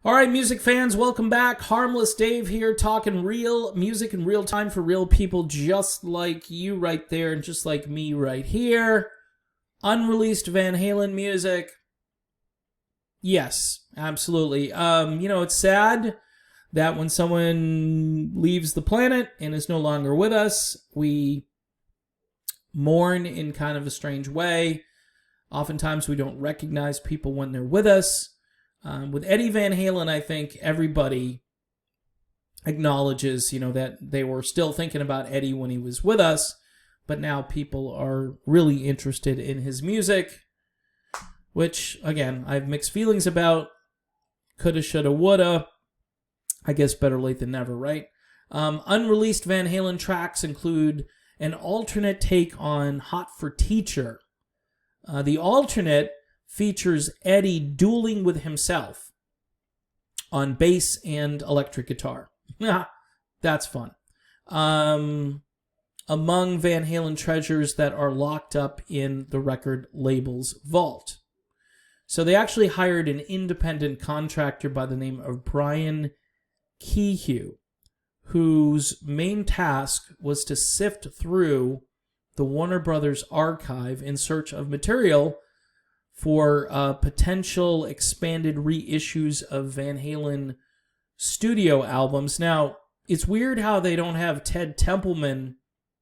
All right, music fans, welcome back. Harmless Dave here, talking real music in real time for real people just like you right there and just like me right here. Unreleased Van Halen music. Yes, absolutely. It's sad that when someone leaves the planet and is no longer with us, we mourn in kind of a strange way. Oftentimes we don't recognize people when they're with us. With Eddie Van Halen, I think everybody acknowledges, that they were still thinking about Eddie when he was with us, but now people are really interested in his music, which, again, I have mixed feelings about. Coulda, shoulda, woulda. I guess better late than never, right? Unreleased Van Halen tracks include an alternate take on Hot for Teacher. The alternate features Eddie dueling with himself on bass and electric guitar. That's fun. Among Van Halen treasures that are locked up in the record label's vault. So they actually hired an independent contractor by the name of Brian Kehew, whose main task was to sift through the Warner Brothers archive in search of material for potential expanded reissues of Van Halen studio albums. Now, it's weird how they don't have Ted Templeman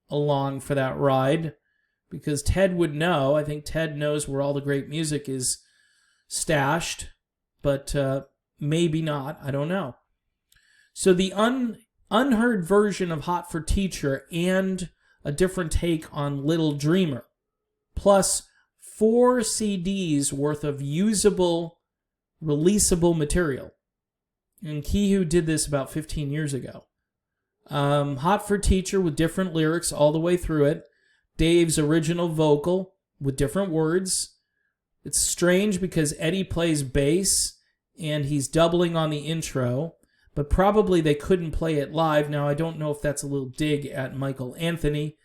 along for that ride, because Ted would know. I think Ted knows where all the great music is stashed, but maybe not. I don't know. So the unheard version of Hot for Teacher and a different take on Little Dreamer, plus 4 CDs worth of usable, releasable material. And Kehew did this about 15 years ago. Hot for Teacher with different lyrics all the way through it. Dave's original vocal with different words. It's strange because Eddie plays bass and he's doubling on the intro, but probably they couldn't play it live. Now, I don't know if that's a little dig at Michael Anthony.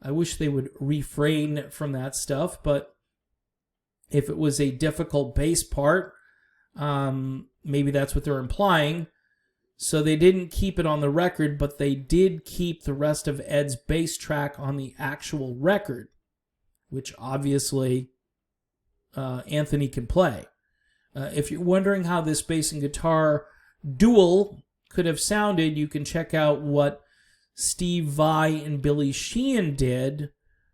I wish they would refrain from that stuff, but if it was a difficult bass part, maybe that's what they're implying. So they didn't keep it on the record, but they did keep the rest of Ed's bass track on the actual record, which obviously Anthony can play. If you're wondering how this bass and guitar duel could have sounded, you can check out what Steve Vai and Billy Sheehan did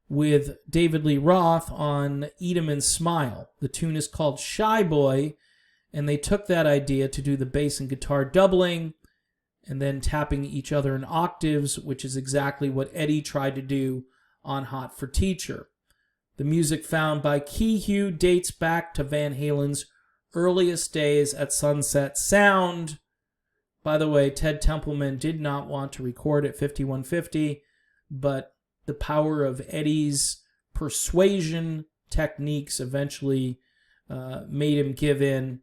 with David Lee Roth on Eat 'Em and Smile. The tune is called Shy Boy, and they took that idea to do the bass and guitar doubling and then tapping each other in octaves, which is exactly what Eddie tried to do on Hot for Teacher. The music found by Kehew dates back to Van Halen's earliest days at Sunset Sound. By the way, Ted Templeman did not want to record at 5150, but the power of Eddie's persuasion techniques eventually made him give in,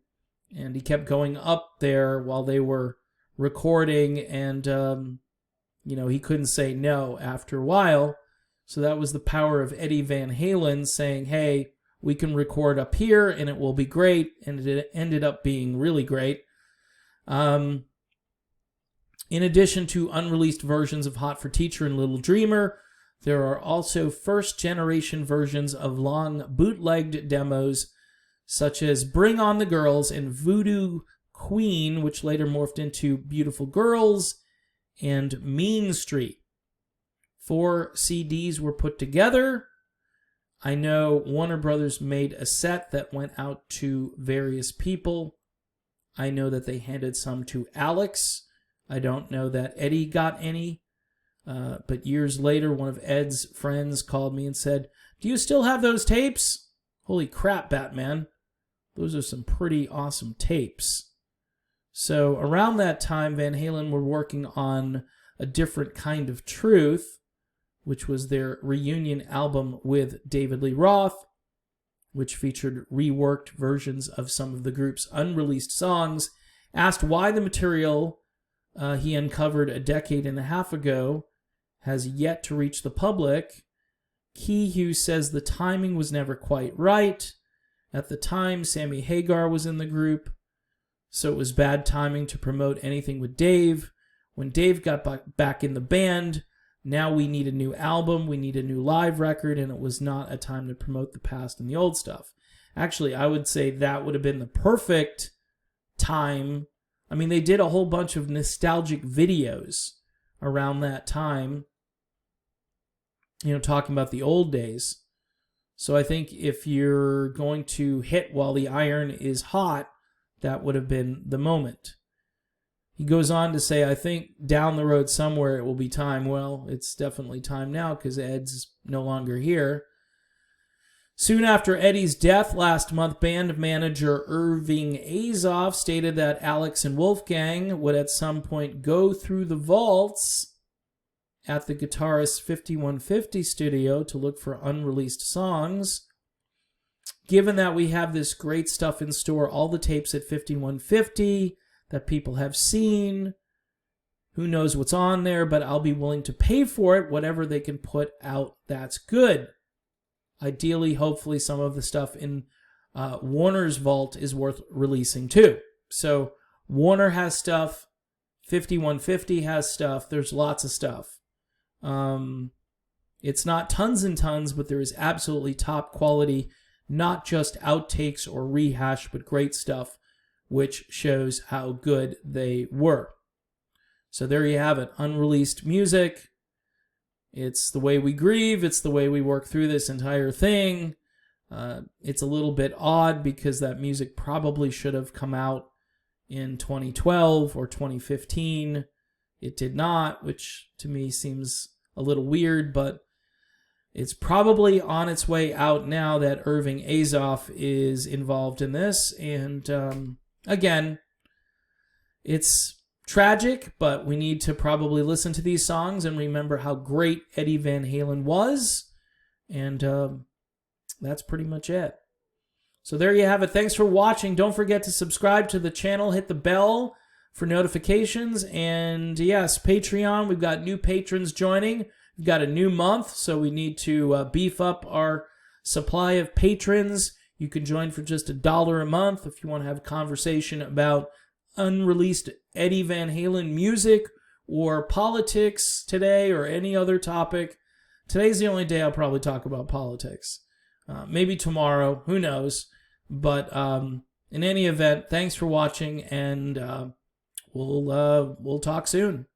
and he kept going up there while they were recording, and he couldn't say no after a while. So that was the power of Eddie Van Halen saying, hey, we can record up here and it will be great, and it ended up being really great. In addition to unreleased versions of Hot for Teacher and Little Dreamer, there are also first-generation versions of long bootlegged demos, such as Bring on the Girls and Voodoo Queen, which later morphed into Beautiful Girls, and Mean Street. 4 CDs were put together. I know Warner Brothers made a set that went out to various people. I know that they handed some to Alex. I don't know that Eddie got any. But years later, one of Ed's friends called me and said, do you still have those tapes? Holy crap, Batman. Those are some pretty awesome tapes. So around that time, Van Halen were working on A Different Kind of Truth, which was their reunion album with David Lee Roth, which featured reworked versions of some of the group's unreleased songs. Asked why the material he uncovered a decade and a half ago has yet to reach the public, Kehew says the timing was never quite right. At the time, Sammy Hagar was in the group, so it was bad timing to promote anything with Dave. When Dave got back in the band, now we need a new album, we need a new live record, and it was not a time to promote the past and the old stuff. Actually, I would say that would have been the perfect time. I mean, they did a whole bunch of nostalgic videos around that time, talking about the old days. So I think if you're going to hit while the iron is hot, that would have been the moment. He goes on to say, I think down the road somewhere it will be time. Well, it's definitely time now because Ed's no longer here. Soon after Eddie's death last month, band manager Irving Azoff stated that Alex and Wolfgang would at some point go through the vaults at the guitarist's 5150 studio to look for unreleased songs. Given that we have this great stuff in store, all the tapes at 5150 that people have seen, who knows what's on there, but I'll be willing to pay for it. Whatever they can put out, that's good. Ideally, hopefully, some of the stuff in Warner's vault is worth releasing too. So Warner has stuff, 5150 has stuff, there's lots of stuff. It's not tons and tons, but there is absolutely top quality, not just outtakes or rehash, but great stuff, which shows how good they were. So there you have it, unreleased music. It's the way we grieve. It's the way we work through this entire thing. It's a little bit odd because that music probably should have come out in 2012 or 2015. It did not, which to me seems a little weird, but it's probably on its way out now that Irving Azoff is involved in this. And again, it's tragic, but we need to probably listen to these songs and remember how great Eddie Van Halen was. And that's pretty much it. So there you have it. Thanks for watching. Don't forget to subscribe to the channel. Hit the bell for notifications. And yes, Patreon. We've got new patrons joining. We've got a new month, so we need to beef up our supply of patrons. You can join for just $1 a month if you want to have a conversation about unreleased Eddie Van Halen music or politics today or any other topic. Today's the only day I'll probably talk about politics. Maybe tomorrow, who knows. But in any event, thanks for watching, and we'll talk soon.